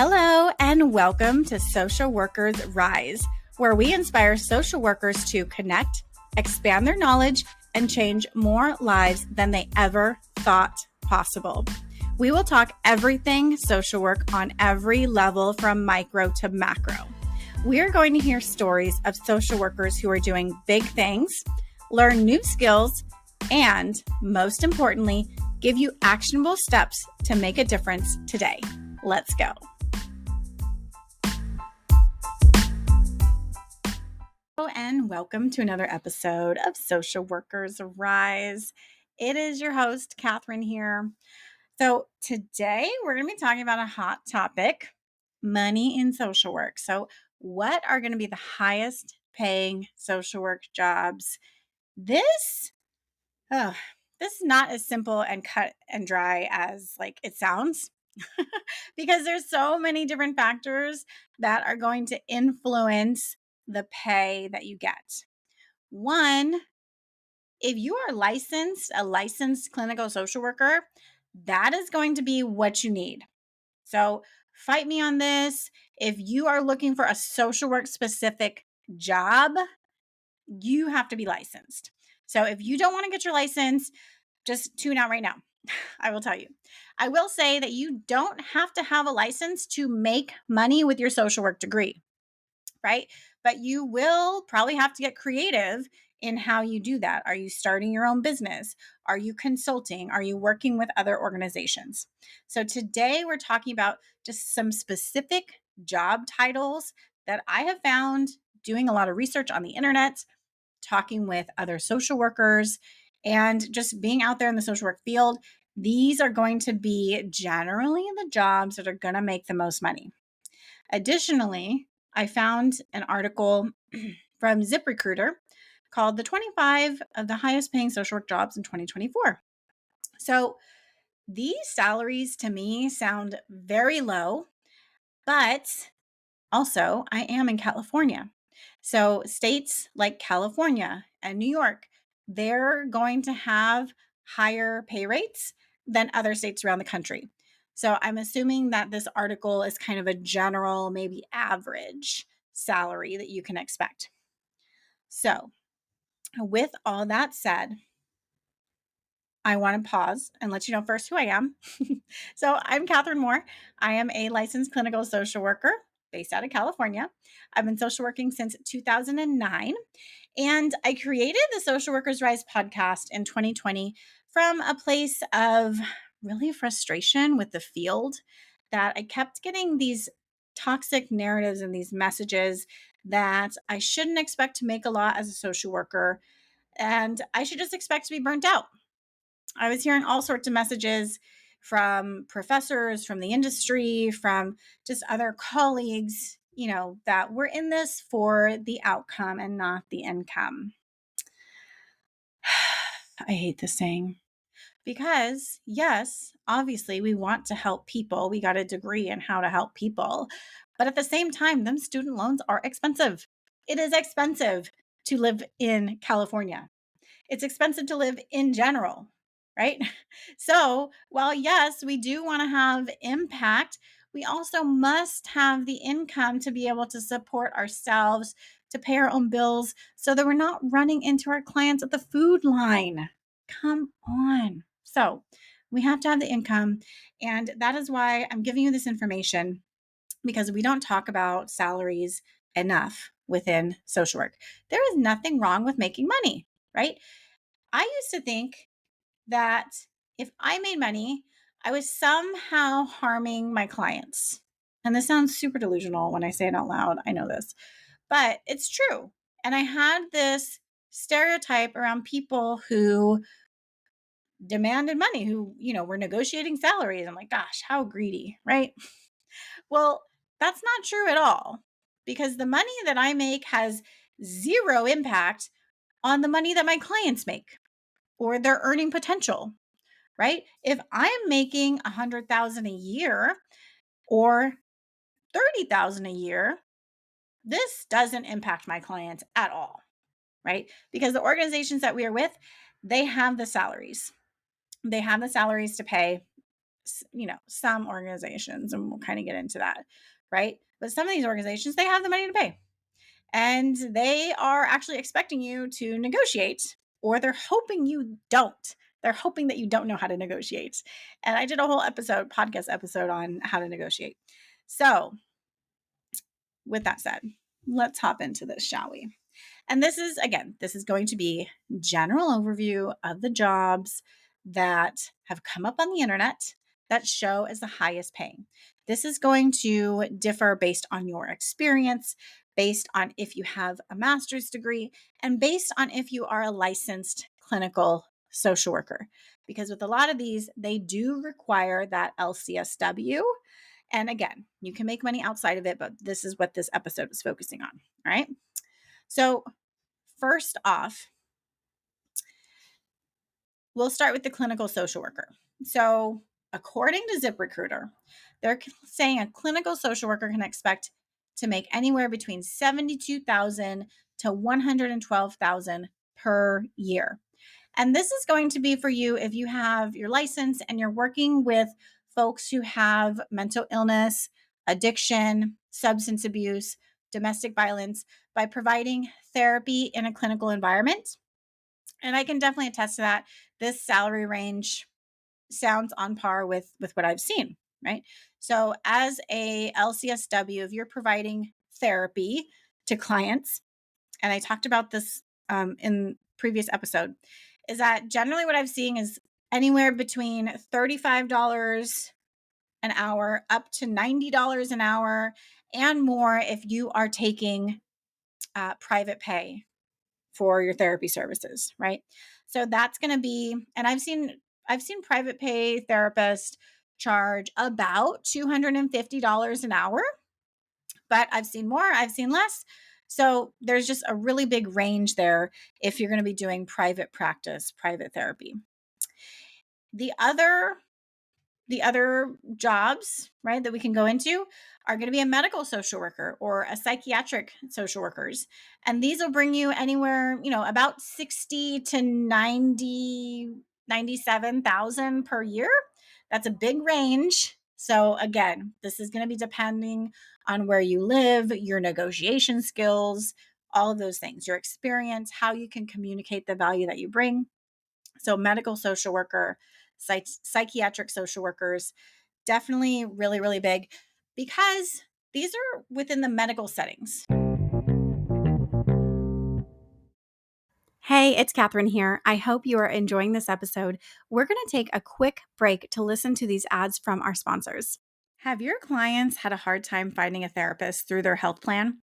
Hello, and welcome to Social Workers Rise, where we inspire social workers to connect, expand their knowledge, and change more lives than they ever thought possible. We will talk everything social work on every level from micro to macro. We are going to hear stories of social workers who are doing big things, learn new skills, and most importantly, give you actionable steps to make a difference today. Let's go. And welcome to another episode of Social Workers Rise. It is your host, Catherine here. So today we're going to be talking about a hot topic, money in social work. So what are going to be the highest paying social work jobs? This is not as simple and cut and dry as it sounds because there's so many different factors that are going to influence the pay that you get. One, if you are a licensed clinical social worker, that is going to be what you need. So fight me on this. If you are looking for a social work specific job, you have to be licensed. So if you don't want to get your license, just tune out right now. I will tell you. I will say that you don't have to have a license to make money with your social work degree, right? But you will probably have to get creative in how you do that. Are you starting your own business? Are you consulting? Are you working with other organizations? So today we're talking about just some specific job titles that I have found doing a lot of research on the internet, talking with other social workers, and just being out there in the social work field. These are going to be generally the jobs that are going to make the most money. Additionally, I found an article from ZipRecruiter called The 25 of the Highest Paying Social Work Jobs in 2024. So these salaries to me sound very low, but also I am in California. So states like California and New York, they're going to have higher pay rates than other states around the country. So I'm assuming that this article is kind of a general, maybe average salary that you can expect. So with all that said, I want to pause and let you know first who I am. So I'm Catherine Moore. I am a licensed clinical social worker based out of California. I've been social working since 2009, and I created the Social Workers Rise podcast in 2020 from a place of really frustration with the field, that I kept getting these toxic narratives and these messages that I shouldn't expect to make a lot as a social worker, and I should just expect to be burnt out. I was hearing all sorts of messages from professors, from the industry, from just other colleagues, that we're in this for the outcome and not the income. I hate this saying because, yes, obviously we want to help people. We got a degree in how to help people. But at the same time, them student loans are expensive. It is expensive to live in California. It's expensive to live in general, right? So while yes, we do want to have impact, we also must have the income to be able to support ourselves, to pay our own bills, so that we're not running into our clients at the food line. Come on. So we have to have the income. And that is why I'm giving you this information, because we don't talk about salaries enough within social work. There is nothing wrong with making money, right? I used to think that if I made money, I was somehow harming my clients. And this sounds super delusional when I say it out loud. I know this, but it's true. And I had this stereotype around people who demanded money, who, were negotiating salaries. I'm like, gosh, how greedy, right? Well, that's not true at all, because the money that I make has zero impact on the money that my clients make or their earning potential, right? If I'm making $100,000 a year or $30,000 a year, this doesn't impact my clients at all, right? Because the organizations that we are with, they have the salaries. They have the salaries to pay. some organizations, and we'll kind of get into that, right? But some of these organizations, they have the money to pay, and they are actually expecting you to negotiate, or they're hoping you don't. They're hoping that you don't know how to negotiate. And I did a whole podcast episode on how to negotiate. So, with that said, let's hop into this, shall we? And this is going to be general overview of the jobs that have come up on the internet that show as the highest paying. This is going to differ based on your experience, based on if you have a master's degree, and based on if you are a licensed clinical social worker. Because with a lot of these, they do require that LCSW. And again, you can make money outside of it, but this is what this episode is focusing on. All right. So, first off, we'll start with the clinical social worker. So, according to ZipRecruiter, they're saying a clinical social worker can expect to make anywhere between $72,000 to $112,000 per year. And this is going to be for you if you have your license and you're working with folks who have mental illness, addiction, substance abuse, domestic violence, by providing therapy in a clinical environment. And I can definitely attest to that. This salary range sounds on par with what I've seen, right? So as a LCSW, if you're providing therapy to clients, and I talked about this in previous episode, is that generally what I'm seeing is anywhere between $35 an hour up to $90 an hour and more if you are taking private pay for your therapy services, right? So that's going to be, and I've seen private pay therapists charge about $250 an hour, but I've seen more, I've seen less. So there's just a really big range there if you're going to be doing private practice, private therapy. The other jobs, right, that we can go into are going to be a medical social worker or a psychiatric social workers. And these will bring you anywhere, about 60 to 90, 97,000 per year. That's a big range. So again, this is going to be depending on where you live, your negotiation skills, all of those things, your experience, how you can communicate the value that you bring. So medical social worker, psychiatric social workers, definitely really, really big because these are within the medical settings. Hey, it's Catherine here. I hope you are enjoying this episode. We're going to take a quick break to listen to these ads from our sponsors. Have your clients had a hard time finding a therapist through their health plan?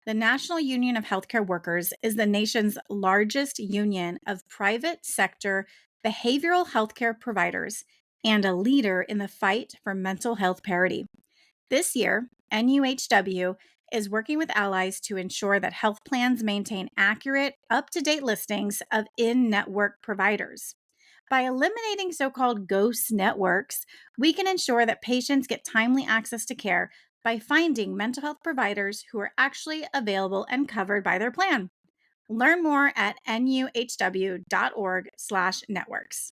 The National Union of Healthcare Workers is the nation's largest union of private sector behavioral healthcare providers and a leader in the fight for mental health parity. This year, NUHW is working with allies to ensure that health plans maintain accurate, up-to-date listings of in-network providers. By eliminating so-called ghost networks, we can ensure that patients get timely access to care by finding mental health providers who are actually available and covered by their plan. Learn more at nuhw.org/networks.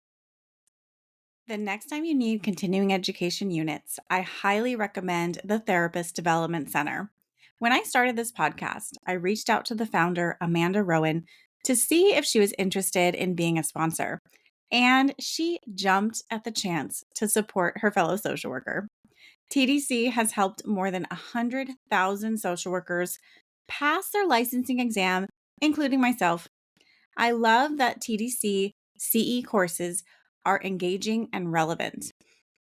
The next time you need continuing education units, I highly recommend the Therapist Development Center. When I started this podcast, I reached out to the founder, Amanda Rowan, to see if she was interested in being a sponsor. And she jumped at the chance to support her fellow social worker. TDC has helped more than 100,000 social workers pass their licensing exam, including myself. I love that TDC CE courses are engaging and relevant.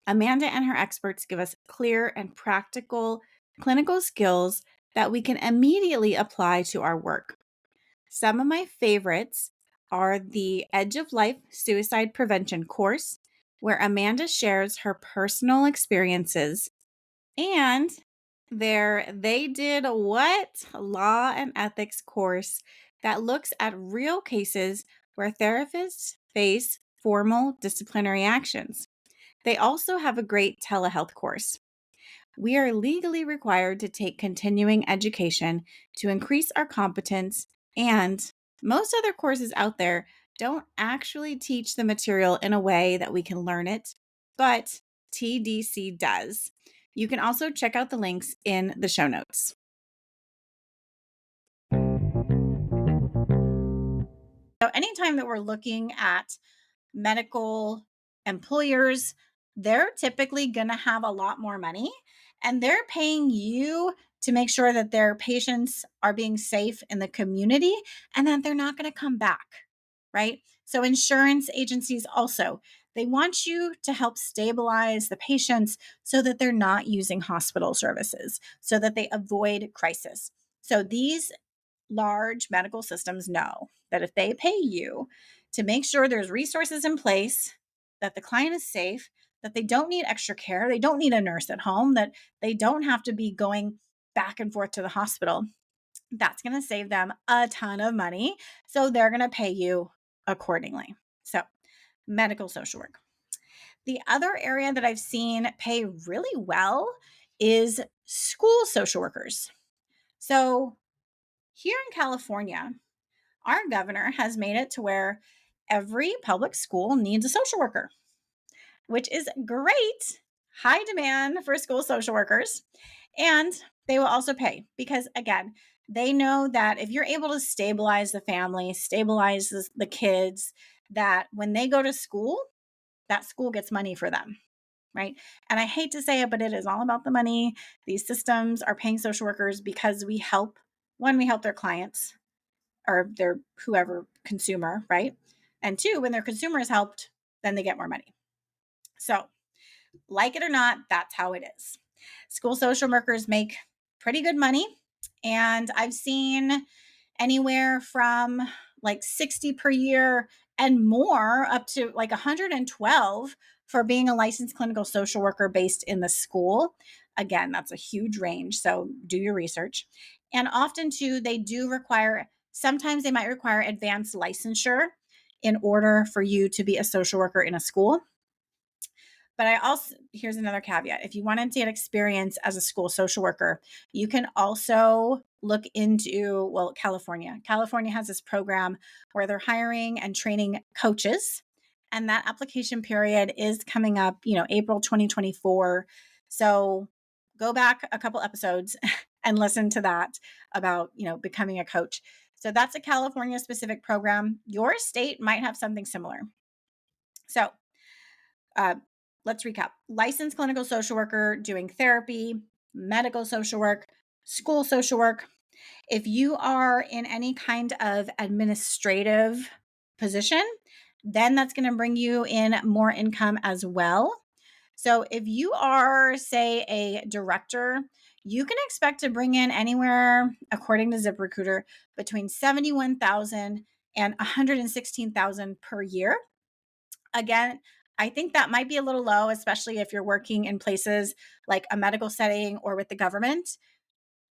Amanda and her experts give us clear and practical clinical skills that we can immediately apply to our work. Some of my favorites are the Edge of Life Suicide Prevention course, where Amanda shares her personal experiences, and their They Did What? Law and Ethics course that looks at real cases where therapists face formal disciplinary actions. They also have a great telehealth course. We are legally required to take continuing education to increase our competence, and most other courses out there don't actually teach the material in a way that we can learn it, but TDC does. You can also check out the links in the show notes. So, anytime that we're looking at medical employers, they're typically going to have a lot more money and they're paying you to make sure that their patients are being safe in the community and that they're not going to come back, right? So, insurance agencies also, they want you to help stabilize the patients so that they're not using hospital services, so that they avoid crisis. So, these large medical systems know that if they pay you to make sure there's resources in place, that the client is safe, that they don't need extra care, they don't need a nurse at home, that they don't have to be going back and forth to the hospital, that's going to save them a ton of money. So they're going to pay you accordingly. So, medical social work. The other area that I've seen pay really well is school social workers. So, here in California, our governor has made it to where every public school needs a social worker, which is great. High demand for school social workers. And they will also pay because, again, they know that if you're able to stabilize the family, stabilize the kids, that when they go to school, that school gets money for them, right? And I hate to say it, but it is all about the money. These systems are paying social workers because we help, one, we help their clients or their whoever consumer, right? And two, when their consumer is helped, then they get more money. So, like it or not, that's how it is. School social workers make pretty good money. And I've seen anywhere from like 60 per year and more up to like 112 for being a licensed clinical social worker based in the school. Again, that's a huge range. So do your research. And often, too, they do require, sometimes they might require advanced licensure in order for you to be a social worker in a school. But I also, here's another caveat. If you wanted to get experience as a school social worker, you can also look into, well, California. California has this program where they're hiring and training coaches. And that application period is coming up, April 2024. So go back a couple episodes and listen to that about, becoming a coach. So that's a California specific program. Your state might have something similar. So, let's recap. Licensed clinical social worker doing therapy, medical social work, school social work. If you are in any kind of administrative position, then that's going to bring you in more income as well. So if you are, say, a director, you can expect to bring in anywhere, according to ZipRecruiter, between 71,000 and 116,000 per year. Again, I think that might be a little low, especially if you're working in places like a medical setting or with the government.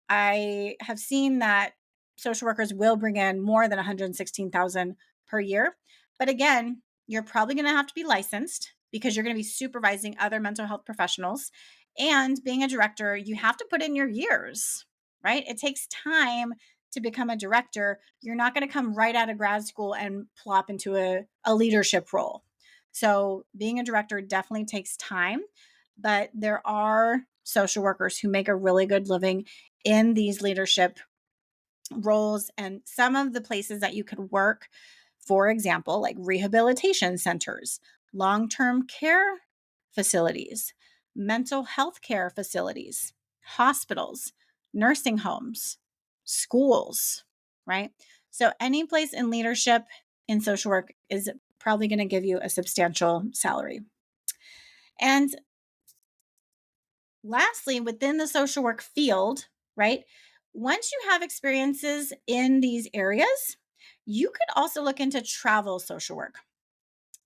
I have seen that social workers will bring in more than 116,000 per year. But again, you're probably going to have to be licensed because you're going to be supervising other mental health professionals. And being a director, you have to put in your years, right? It takes time to become a director. You're not going to come right out of grad school and plop into a leadership role. So being a director definitely takes time, but there are social workers who make a really good living in these leadership roles. And some of the places that you could work, for example, like rehabilitation centers, long-term care facilities, mental health care facilities, hospitals, nursing homes, schools, right? So any place in leadership in social work is probably going to give you a substantial salary. And lastly, within the social work field, right? Once you have experiences in these areas, you could also look into travel social work.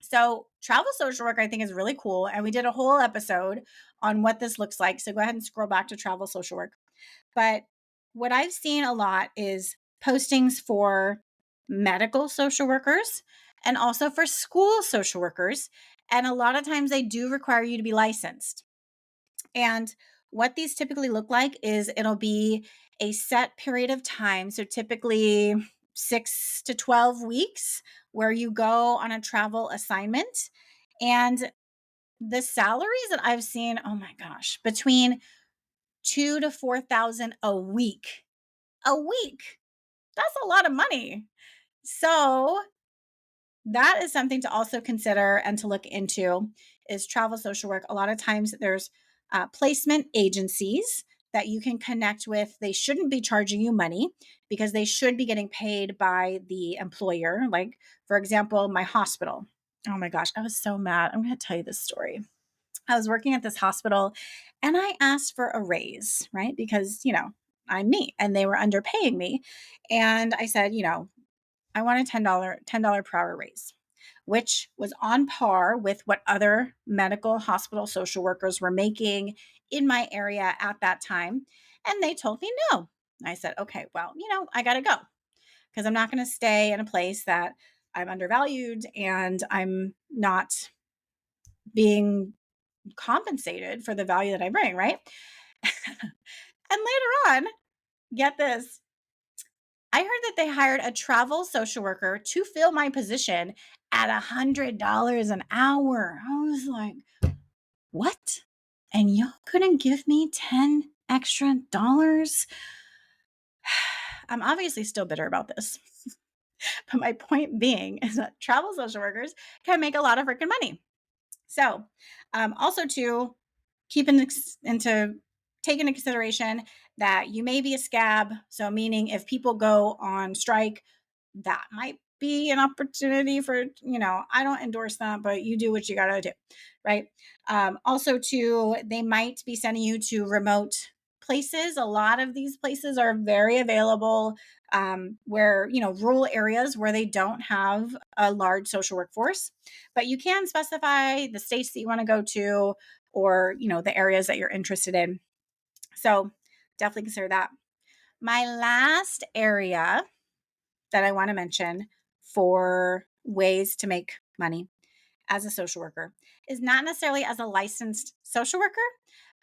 So, travel social work, I think, is really cool. And we did a whole episode on what this looks like. So, go ahead and scroll back to travel social work. But what I've seen a lot is postings for medical social workers and also for school social workers. And a lot of times they do require you to be licensed. And what these typically look like is it'll be a set period of time. So typically 6 to 12 weeks where you go on a travel assignment. And the salaries that I've seen, oh my gosh, between 2 to 4,000 a week. A week. That's a lot of money. So that is something to also consider and to look into is travel social work. A lot of times there's placement agencies that you can connect with. They shouldn't be charging you money because they should be getting paid by the employer. Like, for example, my hospital. Oh my gosh, I was so mad. I'm going to tell you this story. I was working at this hospital and I asked for a raise, right? Because, I'm me and they were underpaying me. And I said, I want a $10 per hour raise, which was on par with what other medical hospital social workers were making in my area at that time. And they told me no. I said, okay, well, I got to go because I'm not going to stay in a place that I'm undervalued and I'm not being compensated for the value that I bring, right? And later on, get this, I heard that they hired a travel social worker to fill my position at $100 an hour. I was like, what? And y'all couldn't give me 10 extra dollars? I'm obviously still bitter about this. But my point being is that travel social workers can make a lot of freaking money. So, also to keep into take into consideration that you may be a scab. So, meaning if people go on strike, that might be an opportunity for, I don't endorse that, but you do what you got to do, right? Also, too, they might be sending you to remote places. A lot of these places are very available where, rural areas where they don't have a large social workforce, but you can specify the states that you want to go to or, the areas that you're interested in. So definitely consider that. My last area that I want to mention for ways to make money as a social worker is not necessarily as a licensed social worker,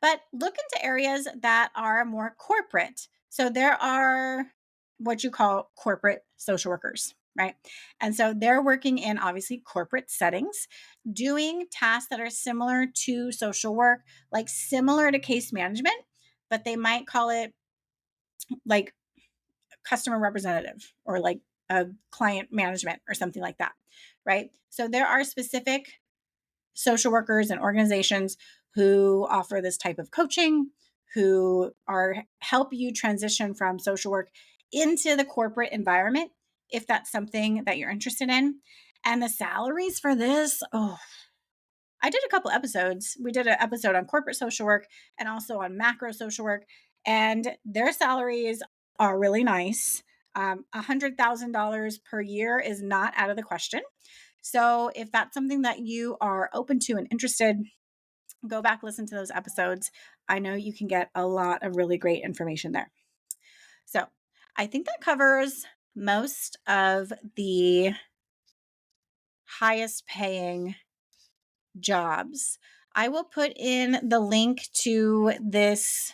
but look into areas that are more corporate. So there are what you call corporate social workers, right? And so they're working in obviously corporate settings, doing tasks that are similar to social work, like similar to case management, but they might call it like customer representative or like a client management or something like that, right? So there are specific social workers and organizations who offer this type of coaching, who are help you transition from social work into the corporate environment if that's something that you're interested in. And the salaries for this, I did a couple episodes. We did an episode on corporate social work and also on macro social work, and their salaries are really nice. $100,000 per year is not out of the question. So if that's something that you are open to and interested, go back, listen to those episodes. I know you can get a lot of really great information there. So I think that covers most of the highest paying jobs. I will put in the link to this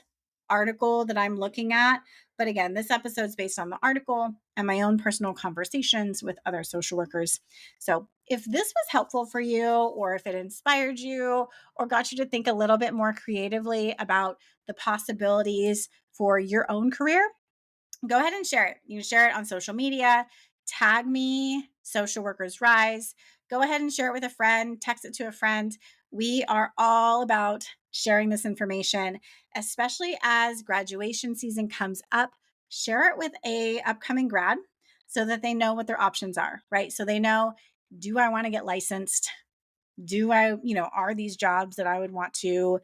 article that I'm looking at. But again, this episode is based on the article and my own personal conversations with other social workers. So if this was helpful for you, or if it inspired you, or got you to think a little bit more creatively about the possibilities for your own career, go ahead and share it. You can share it on social media, tag me, Social Workers Rise. Go ahead and share it with a friend, text it to a friend. We are all about sharing this information, especially as graduation season comes up. Share it with a upcoming grad so that they know what their options are, right? So they know, do I want to get licensed? Do I, are these jobs that I would want to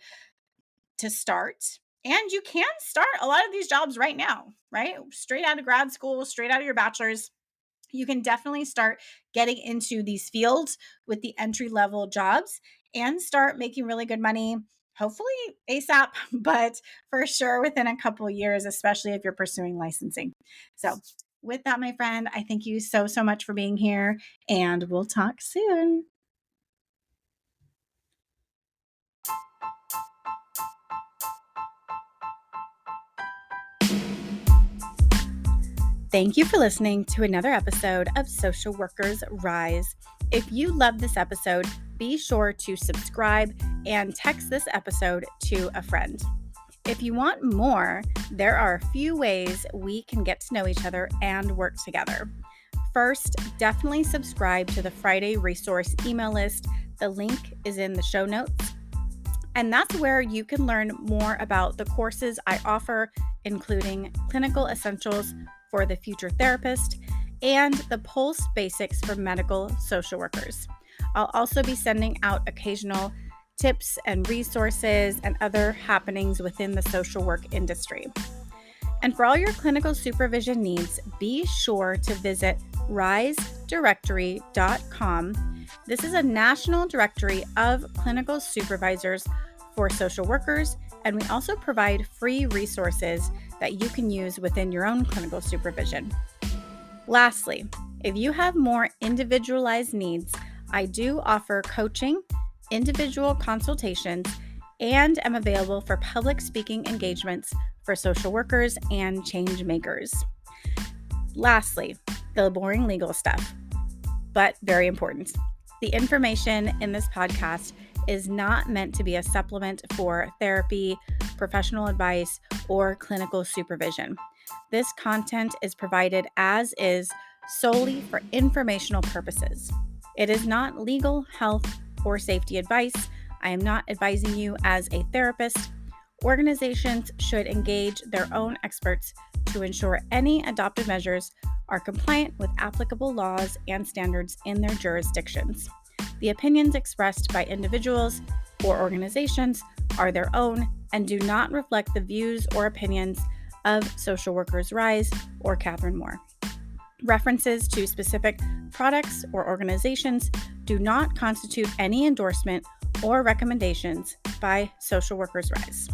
start? And you can start a lot of these jobs right now, right? Straight out of grad school, straight out of your bachelor's. You can definitely start getting into these fields with the entry level jobs and start making really good money, hopefully ASAP, but for sure within a couple of years, especially if you're pursuing licensing. So with that, my friend, I thank you so, so much for being here, and we'll talk soon. Thank you for listening to another episode of Social Workers Rise. If you love this episode, be sure to subscribe and text this episode to a friend. If you want more, there are a few ways we can get to know each other and work together. First, definitely subscribe to the Friday Resource email list. The link is in the show notes. And that's where you can learn more about the courses I offer, including Clinical Essentials for the Future Therapist and the Pulse Basics for Medical Social Workers. I'll also be sending out occasional tips and resources and other happenings within the social work industry. And for all your clinical supervision needs, be sure to visit risedirectory.com. This is a national directory of clinical supervisors for social workers, and we also provide free resources that you can use within your own clinical supervision. Lastly, if you have more individualized needs, I do offer coaching, individual consultations, and am available for public speaking engagements for social workers and change makers. Lastly, the boring legal stuff, but very important. The information in this podcast is not meant to be a supplement for therapy, professional advice, or clinical supervision. This content is provided as is solely for informational purposes. It is not legal, health, or safety advice. I am not advising you as a therapist. Organizations should engage their own experts to ensure any adopted measures are compliant with applicable laws and standards in their jurisdictions. The opinions expressed by individuals or organizations are their own and do not reflect the views or opinions of Social Workers Rise or Catherine Moore. References to specific products or organizations do not constitute any endorsement or recommendations by Social Workers Rise.